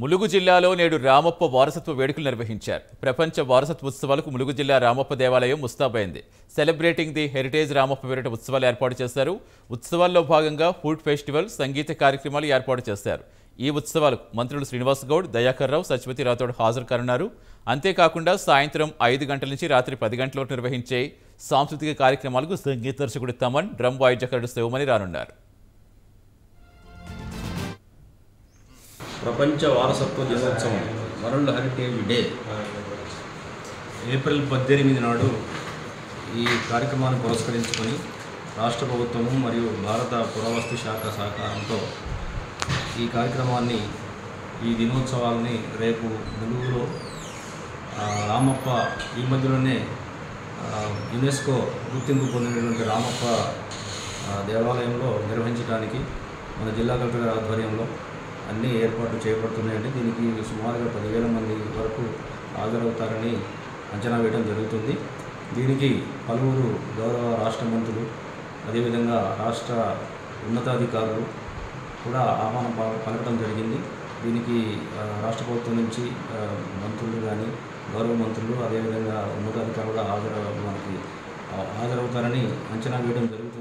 ములుగు జిల్లాలో నేడు రామప్ప వారసత్వ వేడుకలు నిర్వహించారు. ప్రపంచ వారసత్వ ఉత్సవాలకు ములుగు జిల్లా రామప్ప దేవాలయం ముస్తాబైంది. సెలబ్రేటింగ్ ది హెరిటేజ్ రామప్ప పేరిట ఉత్సవాలు ఏర్పాటు చేశారు. ఉత్సవాల్లో భాగంగా ఫుడ్ ఫెస్టివల్, సంగీత కార్యక్రమాలు ఏర్పాటు చేశారు. ఈ ఉత్సవాలకు మంత్రులు శ్రీనివాస్ గౌడ్, దయాకర్ రావు, సత్యవతి రాథోడ్ హాజరు కానున్నారు. అంతేకాకుండా సాయంత్రం 5 గంటల నుంచి రాత్రి 10 గంటల వరకు నిర్వహించే సాంస్కృతిక కార్యక్రమాలకు సంగీత దర్శకుడు తమన్, డ్రమ్ వాయిద్యకారుడు శివమణి రానున్నారు. ప్రపంచ వారసత్వ దినోత్సవం వరల్డ్ హెరిటేజ్ డే ఏప్రిల్ 18 నాడు ఈ కార్యక్రమాన్ని పురస్కరించుకొని రాష్ట్ర ప్రభుత్వము మరియు భారత పురావస్తు శాఖ సహకారంతో ఈ కార్యక్రమాన్ని, ఈ దినోత్సవాలని రేపు ములుగులో రామప్ప, ఈ మధ్యలోనే యునెస్కో గుర్తింపు పొందినటువంటి రామప్ప దేవాలయంలో నిర్వహించడానికి మన జిల్లా కలెక్టర్ గారి ఆధ్వర్యంలో అన్ని ఏర్పాట్లు చేపడుతున్నాయండి. దీనికి సుమారుగా 10,000 మంది వరకు హాజరవుతారని అంచనా వేయడం జరుగుతుంది. దీనికి పలువురు గౌరవ రాష్ట్ర మంత్రులు, అదేవిధంగా రాష్ట్ర ఉన్నతాధికారులు కూడా ఆహ్వానం పలకడం జరిగింది. దీనికి రాష్ట్ర ప్రభుత్వం నుంచి మంత్రులు కానీ, గౌరవ మంత్రులు, అదేవిధంగా ఉన్నతాధికారులు కూడా హాజరవుతారని అంచనా వేయడం జరుగుతుంది.